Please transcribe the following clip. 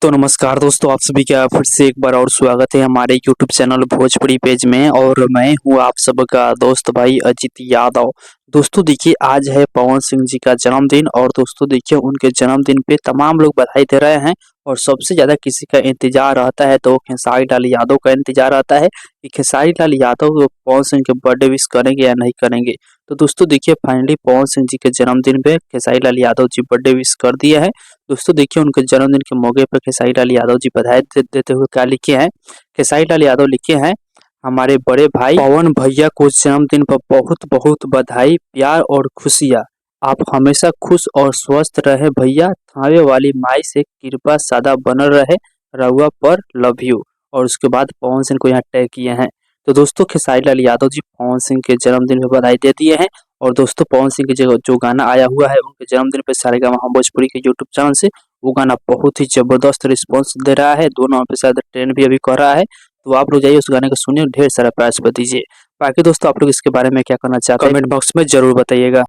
तो नमस्कार दोस्तों, आप सभी का फिर से एक बार और स्वागत है हमारे यूट्यूब चैनल भोजपुरी पेज में। और मैं हूं आप सबका दोस्त भाई अजित यादव। दोस्तों देखिए, आज है पवन सिंह जी का जन्मदिन और दोस्तों देखिए, उनके जन्मदिन पे तमाम लोग बधाई दे रहे हैं। और सबसे ज़्यादा किसी का इंतजार रहता है तो खेसारी लाल यादव का इंतजार रहता है कि खेसारी लाल यादव पवन सिंह के बर्थडे विश करेंगे या नहीं करेंगे। तो दोस्तों देखिए, फाइनली पवन सिंह जी के जन्मदिन पे खेसारी लाल यादव जी बर्थडे विश कर दिए हैं। दोस्तों देखिए, उनके जन्मदिन के मौके पर खेसारी लाल यादव जी बधाई देते हुए क्या लिखे हैं। खेसारी लाल यादव लिखे हैं, हमारे बड़े भाई पवन भैया को जन्मदिन पर बहुत बहुत बधाई, प्यार और खुशियाँ। आप हमेशा खुश और स्वस्थ रहे भैया, थावे वाली माई से कृपा सदा बनल रहे, रउआ पर लव यू। और उसके बाद पवन सिंह को यहाँ टैग किए हैं। तो दोस्तों खेसारी लाल यादव जी पवन सिंह के जन्मदिन पर बधाई दे दिए हैं। और दोस्तों पवन सिंह के जो गाना आया हुआ है उनके जन्मदिन पे सारेगामा भोजपुरी के यूट्यूब चैनल से, वो गाना बहुत ही जबरदस्त रिस्पॉन्स दे रहा है। दोनों पे शायद ट्रेंड भी अभी कर रहा है। तो आप लोग जाइए उस गाने को सुनिए, ढेर सारा प्यार दीजिए। बाकी दोस्तों आप लोग इसके बारे में क्या करना चाहते हैं कमेंट बॉक्स में जरूर बताइएगा।